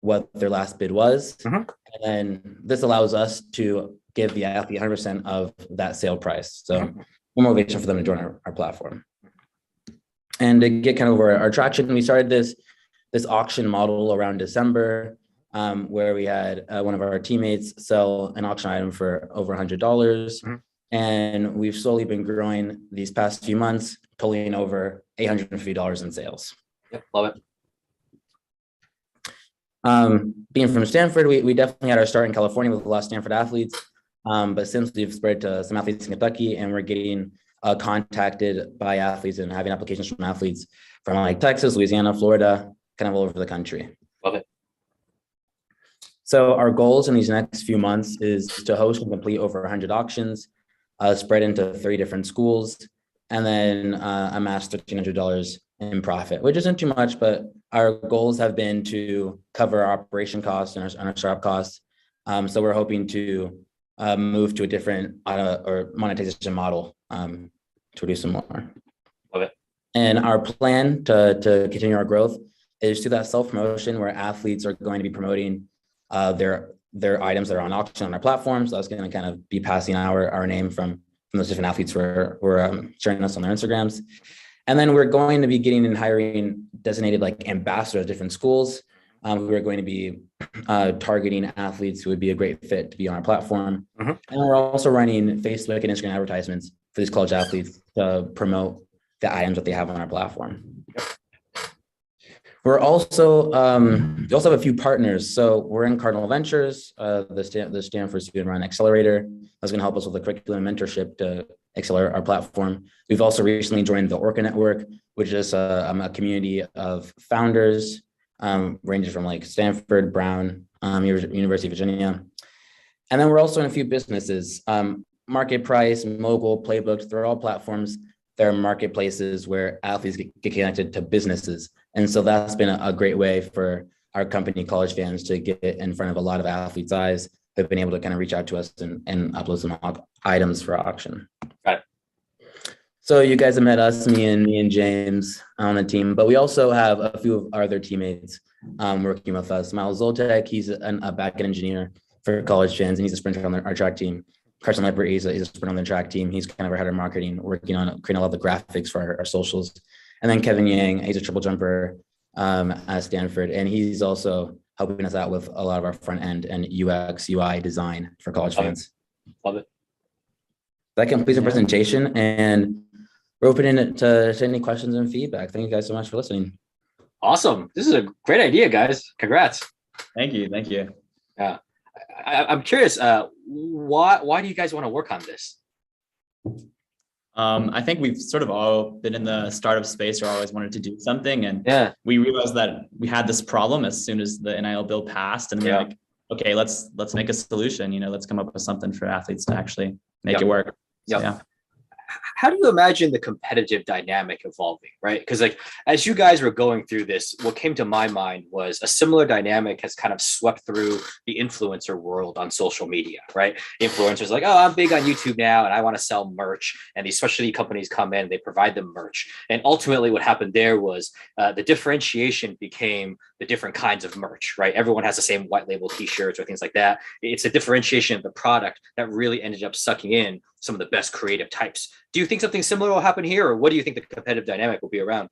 what their last bid was. And then this allows us to give the athlete 100% of that sale price. So more motivation for them to join our platform. And to get kind of our traction, we started this auction model around December, where we had one of our teammates sell an auction item for over $100. And we've slowly been growing these past few months, pulling over $850 in sales. Yep, love it. Being from Stanford, we definitely had our start in California with a lot of Stanford athletes. But since we've spread to some athletes in Kentucky, and we're getting contacted by athletes and having applications from athletes from like Texas, Louisiana, Florida, kind of all over the country. Love it. So our goals in these next few months is to host and complete over 100 auctions, spread into 3 different schools, and then amass $1,300 in profit, which isn't too much, but our goals have been to cover our operation costs and our startup costs. So we're hoping to move to a different or monetization model to produce some more. Love it. And our plan to continue our growth is through that self-promotion, where athletes are going to be promoting their items that are on auction on our platform. So that's going to kind of be passing our name from those different athletes who are sharing us on their Instagrams. And then we're going to be getting and hiring designated like ambassadors at different schools. We're going to be targeting athletes who would be a great fit to be on our platform. And we're also running Facebook and Instagram advertisements for these college athletes to promote the items that they have on our platform. We're also, we also have a few partners. So we're in Cardinal Ventures, the Stanford Student Run Accelerator. That's going to help us with the curriculum mentorship to accelerate our platform. We've also recently joined the Orca Network, which is a community of founders, ranging from like Stanford, Brown, University of Virginia. And then we're also in a few businesses, Market Price, Mogul, Playbooks. They're all platforms. They're marketplaces where athletes get connected to businesses. And so that's been a great way for our company, CollegeFans, to get in front of a lot of athletes' eyes. They've been able to kind of reach out to us and upload some items for auction. Got it. So you guys have met us, me and James on the team, but we also have a few of our other teammates working with us. Miles Zoltek, he's a backend engineer for CollegeFans, and he's a sprinter on our track team. Carson Leppert, he's a sprinter on the track team. He's kind of our head of marketing, working on creating a lot of the graphics for our socials. And then Kevin Yang, he's a triple jumper at Stanford, and he's also helping us out with a lot of our front end and UX, UI design for CollegeFans. Love it. That completes the presentation, and we're opening it to any questions and feedback. Thank you guys so much for listening. Awesome. This is a great idea, guys. Congrats. Thank you. Thank you. Yeah. I'm curious, why do you guys want to work on this? I think we've sort of all been in the startup space or always wanted to do something. And we realized that we had this problem as soon as the NIL bill passed. And we're like, okay, let's make a solution. Let's come up with something for athletes to actually make it work. So, yeah. How do you imagine the competitive dynamic evolving, right? Because like, as you guys were going through this, what came to my mind was a similar dynamic has kind of swept through the influencer world on social media, right? Influencers like, oh, I'm big on YouTube now and I want to sell merch. And these specialty companies come in, they provide them merch. And ultimately what happened there was the differentiation became the different kinds of merch, right? Everyone has the same white label t-shirts or things like that. It's a differentiation of the product that really ended up sucking in some of the best creative types. Do you think something similar will happen here, or what do you think the competitive dynamic will be around?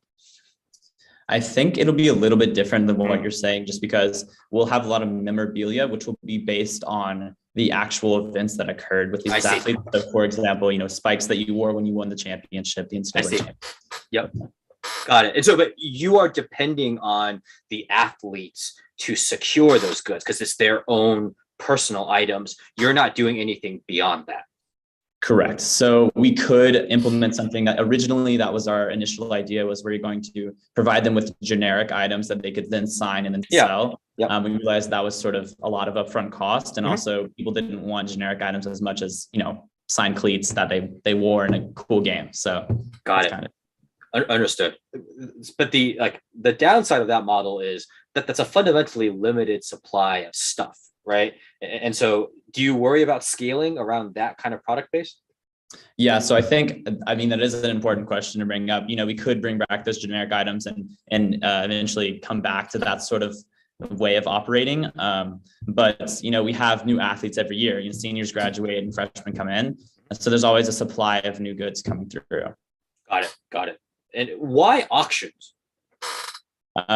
I think it'll be a little bit different than what you're saying, just because we'll have a lot of memorabilia, which will be based on the actual events that occurred with these athletes. So for example, spikes that you wore when you won the championship, the NCAA championship. Yep. Got it. And so, but you are depending on the athletes to secure those goods because it's their own personal items. You're not doing anything beyond that. Correct. So we could implement something that originally that was our initial idea, was we're going to provide them with generic items that they could then sign and then sell. Yep. We realized that was sort of a lot of upfront cost. And also people didn't want generic items as much as, signed cleats that they wore in a cool game. So got it. Understood. But the downside of that model is that that's a fundamentally limited supply of stuff. Right. And so do you worry about scaling around that kind of product base? Yeah. So that is an important question to bring up. We could bring back those generic items and eventually come back to that sort of way of operating. But, we have new athletes every year. Seniors graduate and freshmen come in. So there's always a supply of new goods coming through. Got it. And why auctions?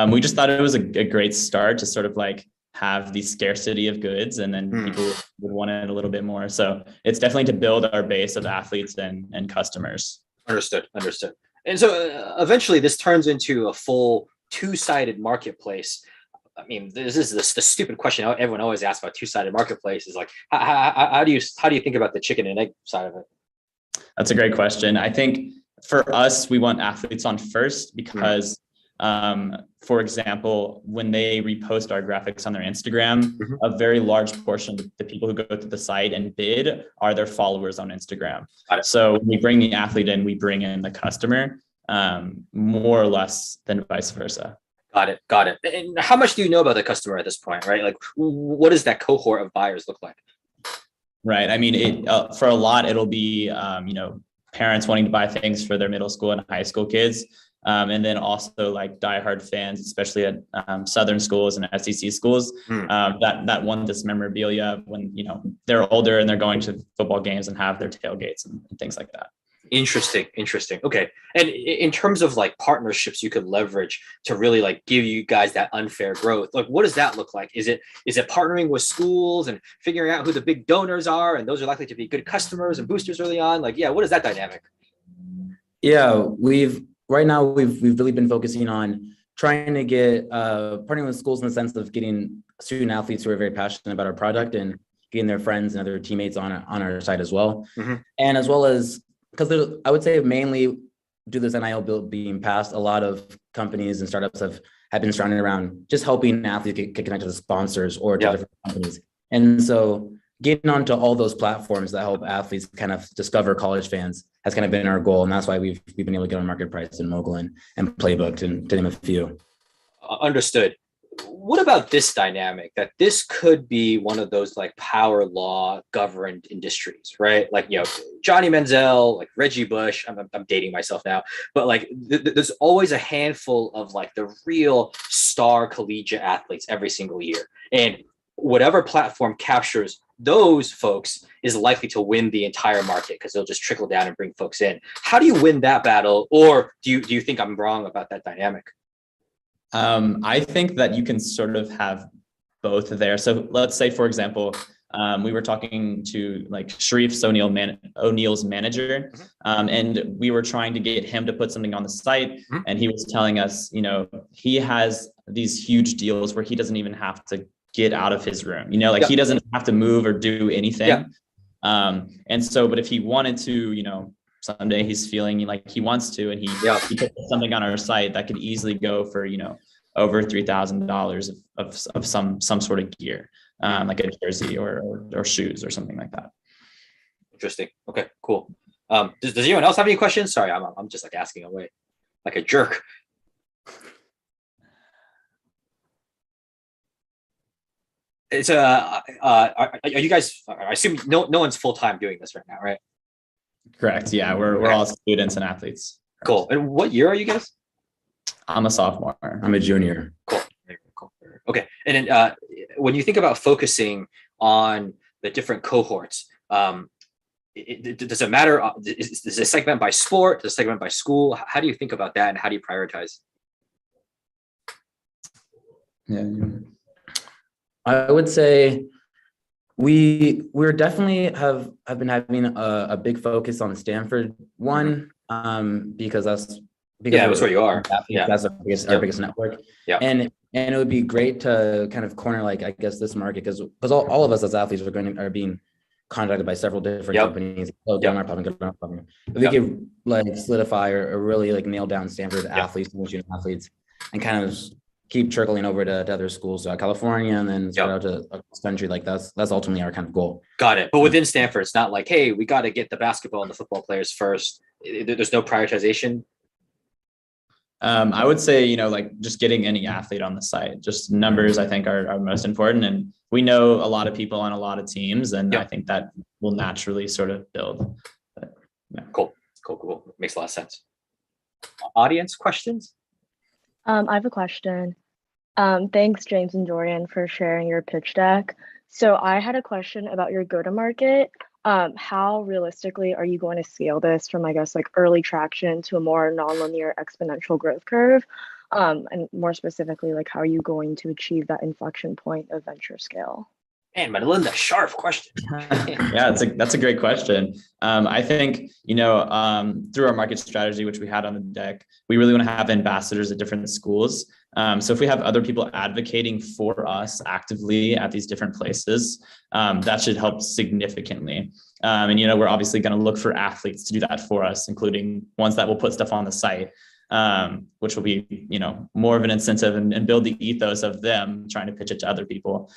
We just thought it was a great start to sort of have the scarcity of goods, and then people would want it a little bit more. So it's definitely to build our base of athletes and customers. Understood. And so eventually this turns into a full two-sided marketplace. I mean, this is the stupid question everyone always asks about two-sided marketplace is like, how do you think about the chicken and egg side of it? That's a great question. I think for us, we want athletes on first because for example, when they repost our graphics on their Instagram, a very large portion of the people who go to the site and bid are their followers on Instagram. So when we bring the athlete in, we bring in the customer, more or less than vice versa. Got it. And how much do you know about the customer at this point, right? Like, what does that cohort of buyers look like? Right. I mean, for a lot, it'll be, parents wanting to buy things for their middle school and high school kids. And then also like diehard fans, especially at Southern schools and SEC schools, that want this memorabilia when, they're older and they're going to football games and have their tailgates and things like that. Interesting. Okay. And in terms of like partnerships you could leverage to really like give you guys that unfair growth, like what does that look like? Is it partnering with schools and figuring out who the big donors are and those are likely to be good customers and boosters early on? Like, what is that dynamic? Yeah, right now we've really been focusing on trying to get partnering with schools in the sense of getting student athletes who are very passionate about our product and getting their friends and other teammates on our side as well. And as well as, because I would say mainly due to this NIL bill being passed, a lot of companies and startups have been surrounded around just helping athletes get connected to sponsors or to different companies. And so getting onto all those platforms that help athletes kind of discover CollegeFans has kind of been our goal. And that's why we've been able to get on Market Price and Mogul and Playbook to name a few. Understood. What about this dynamic that this could be one of those like power law governed industries, right? Like, Johnny Manziel, like Reggie Bush, I'm dating myself now, but like there's always a handful of like the real star collegiate athletes every single year. And whatever platform captures those folks is likely to win the entire market because they'll just trickle down and bring folks in. How do you win that battle? Or do you think I'm wrong about that dynamic? I think that you can sort of have both there. So let's say, for example, we were talking to like Sharif O'Neal's manager, and we were trying to get him to put something on the site. And he was telling us, you know, he has these huge deals where he doesn't even have to get out of his room, you know, like he doesn't have to move or do anything. And so, but if he wanted to, you know, someday he's feeling like he wants to, and he put something on our site that could easily go for, you know, over $3,000 of some sort of gear, like a jersey or shoes or something like that. Interesting. Okay, cool. Does anyone else have any questions? Sorry, I'm just like asking away like a jerk. It's are you guys? I assume no one's full time doing this right now, right? Correct. Yeah, we're all students and athletes. Cool. And what year are you guys? I'm a sophomore. I'm a junior. Cool. Okay. And then when you think about focusing on the different cohorts, does it matter? Is it segment by sport? Does it segment by school? How do you think about that, and how do you prioritize? Yeah, I would say we're definitely have been having a big focus on the Stanford one, because that's where you are. That's our biggest network. And it would be great to kind of corner, like, I guess, this market, because all of us as athletes are being contacted by several different companies. If we could like solidify or really like nail down Stanford athletes and student athletes, and kind of keep trickling over to other schools, California, and then spread out to across the country. Like that's ultimately our kind of goal. Got it. But within Stanford, it's not like, hey, we got to get the basketball and the football players first. There's no prioritization. I would say, you know, like just getting any athlete on the site, just numbers, I think are most important. And we know a lot of people on a lot of teams, and I think that will naturally sort of build. But, yeah. Cool. Makes a lot of sense. Audience questions? I have a question. Thanks, James and Jordan, for sharing your pitch deck. So I had a question about your go-to-market. How realistically are you going to scale this from, I guess, like early traction to a more nonlinear exponential growth curve? And more specifically, like, how are you going to achieve that inflection point of venture scale? Man, Melinda, sharp question. Yeah, that's a great question. I think, you know, through our market strategy, which we had on the deck, we really want to have ambassadors at different schools. So if we have other people advocating for us actively at these different places, that should help significantly. And, you know, we're obviously going to look for athletes to do that for us, including ones that will put stuff on the site, which will be, you know, more of an incentive and build the ethos of them trying to pitch it to other people.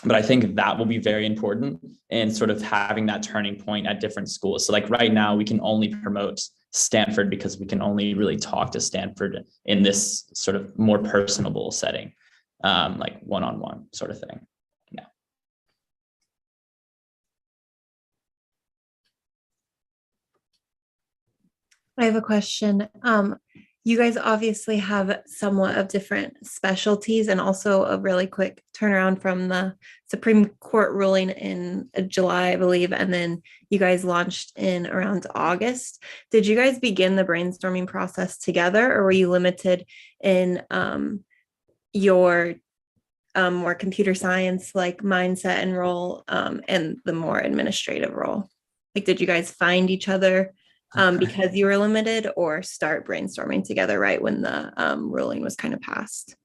But I think that will be very important in sort of having that turning point at different schools. So like right now, we can only promote Stanford because we can only really talk to Stanford in this sort of more personable setting, like one-on-one sort of thing. Yeah. I have a question. You guys obviously have somewhat of different specialties and also a really quick turnaround from the Supreme Court ruling in July, I believe, and then you guys launched in around August. Did you guys begin the brainstorming process together, or were you limited in your more computer science like mindset and role, and the more administrative role? Like, did you guys find each other because you were limited, or start brainstorming together right when the ruling was kind of passed?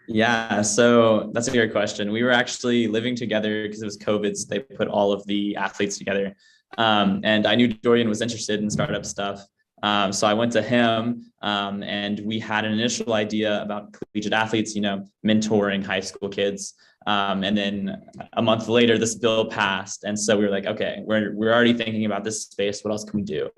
Yeah, so that's a great question. We were actually living together because it was COVID, so they put all of the athletes together. And I knew Dorian was interested in startup stuff. So I went to him, and we had an initial idea about collegiate athletes, you know, mentoring high school kids. And then a month later, this bill passed. And so we were like, okay, we're already thinking about this space. What else can we do?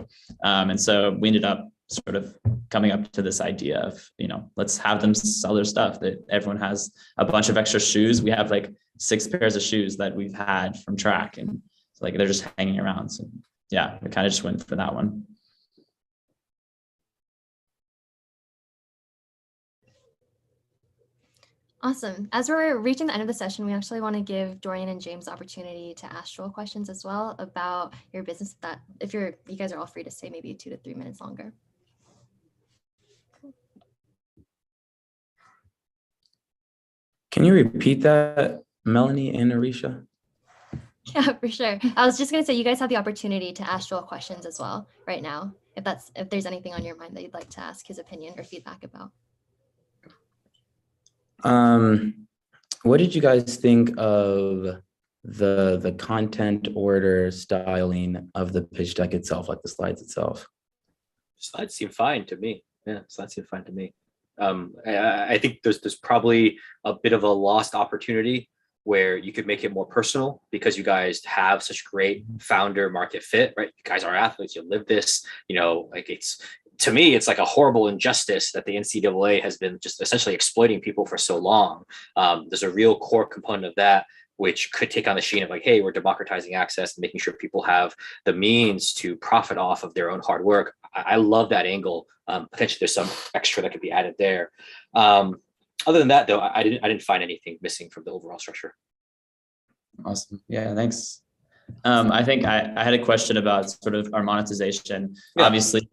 And so we ended up sort of coming up to this idea of, you know, let's have them sell their stuff. That everyone has a bunch of extra shoes. We have like 6 pairs of shoes that we've had from track, and like they're just hanging around. So yeah, we kind of just went for that one. Awesome. As we're reaching the end of the session, we actually want to give Dorian and James the opportunity to ask Joel questions as well about your business. That if you guys are all free to stay maybe 2 to 3 minutes longer. Can you repeat that, Melanie and Arisha? Yeah, for sure. I was just gonna say you guys have the opportunity to ask Joel questions as well right now. If there's anything on your mind that you'd like to ask his opinion or feedback about. What did you guys think of the content order styling of the pitch deck itself, like the slides itself? Slides seem fine to me. Yeah, slides seem fine to me. I think there's probably a bit of a lost opportunity where you could make it more personal because you guys have such great founder market fit, right? You guys are athletes, you live this, like to me, it's like a horrible injustice that the NCAA has been just essentially exploiting people for so long. There's a real core component of that, which could take on the sheen of like, hey, we're democratizing access and making sure people have the means to profit off of their own hard work. I love that angle. Potentially there's some extra that could be added there. Other than that, though, I didn't find anything missing from the overall structure. Awesome. Yeah, thanks. I think I had a question about sort of our monetization. Yeah. Obviously,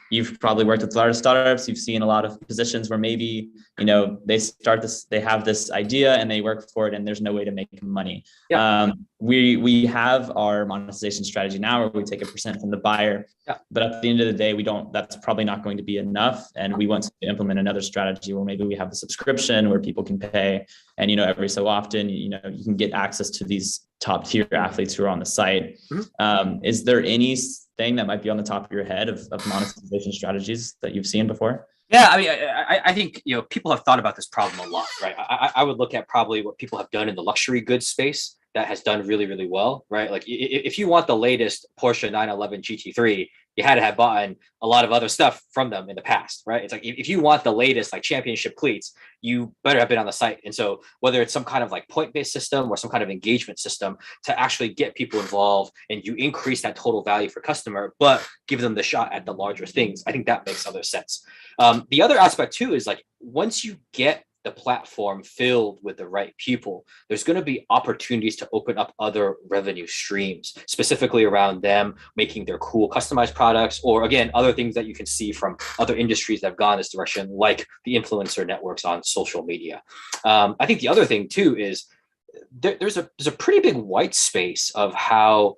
you've probably worked with a lot of startups. You've seen a lot of positions where maybe, they have this idea and they work for it and there's no way to make money. Yeah. We have our monetization strategy now where we take a % from the buyer, yeah. But at the end of the day, that's probably not going to be enough. And we want to implement another strategy where maybe we have a subscription where people can pay. And, every so often, you can get access to these top tier athletes who are on the site. Mm-hmm. Is there anything that might be on the top of your head of monetization strategies that you've seen before? Yeah, I mean, I think, people have thought about this problem a lot, right? I would look at probably what people have done in the luxury goods space that has done really, really well, right? Like if you want the latest Porsche 911 GT3, you had to have bought a lot of other stuff from them in the past, right? It's like, if you want the latest like championship cleats, you better have been on the site. And so whether it's some kind of like point-based system or some kind of engagement system to actually get people involved and you increase that total value for customer, but give them the shot at the larger things, I think that makes other sense. The other aspect too is like, once you get the platform filled with the right people, there's going to be opportunities to open up other revenue streams, specifically around them making their cool customized products, or again, other things that you can see from other industries that have gone this direction, like the influencer networks on social media. I think the other thing too is there's a pretty big white space of how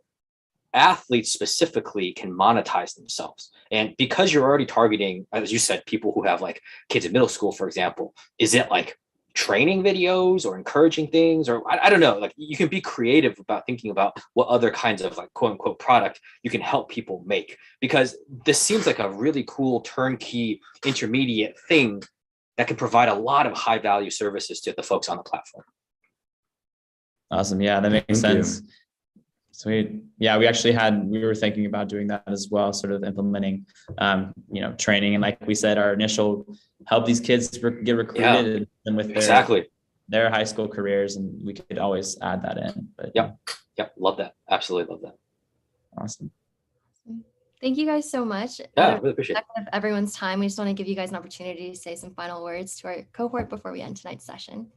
athletes specifically can monetize themselves. And because you're already targeting, as you said, people who have like kids in middle school, for example, is it like training videos or encouraging things? Or I don't know, like you can be creative about thinking about what other kinds of like quote unquote product you can help people make, because this seems like a really cool turnkey intermediate thing that can provide a lot of high value services to the folks on the platform. Awesome. Yeah, that makes sense. Sweet. Yeah, we were thinking about doing that as well, sort of implementing, training. And like we said, our initial help these kids get recruited and with their high school careers, and we could always add that in. But Yep. Love that. Absolutely love that. Awesome. Thank you guys so much. Yeah, I really appreciate it. Of everyone's time, we just want to give you guys an opportunity to say some final words to our cohort before we end tonight's session.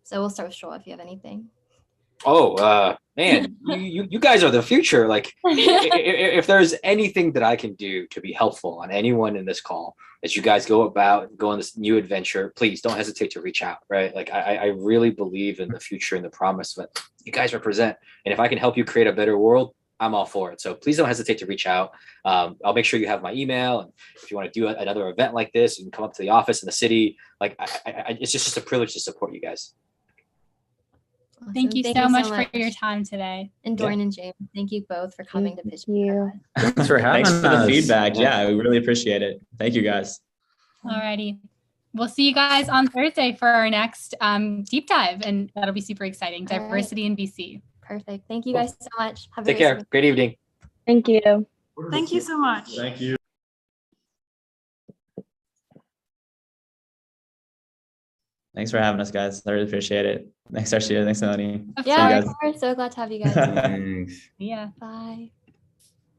So we'll start with Shoal if you have anything. Oh, man, you guys are the future. Like if there's anything that I can do to be helpful on anyone in this call, as you guys go on this new adventure, please don't hesitate to reach out, right? Like I really believe in the future and the promise that you guys represent. And if I can help you create a better world, I'm all for it. So please don't hesitate to reach out. I'll make sure you have my email. And if you want to do another event like this, you can come up to the office in the city. Like it's just a privilege to support you guys. Awesome. Thank you so much for your time today. And Dorian and James, thank you both for coming to pitch. Thanks for having us. Thanks for the feedback. Yeah, we really appreciate it. Thank you guys. Alrighty. We'll see you guys on Thursday for our next deep dive, and that'll be super exciting. Diversity in BC. Perfect. Thank you guys so much. Take care. Great evening. Thank you. Thank you so much. Thank you. Thanks for having us, guys. I really appreciate it. Thanks, Arshia. Thanks, Melanie. Yeah, we're so glad to have you guys. Thanks. Yeah. Bye.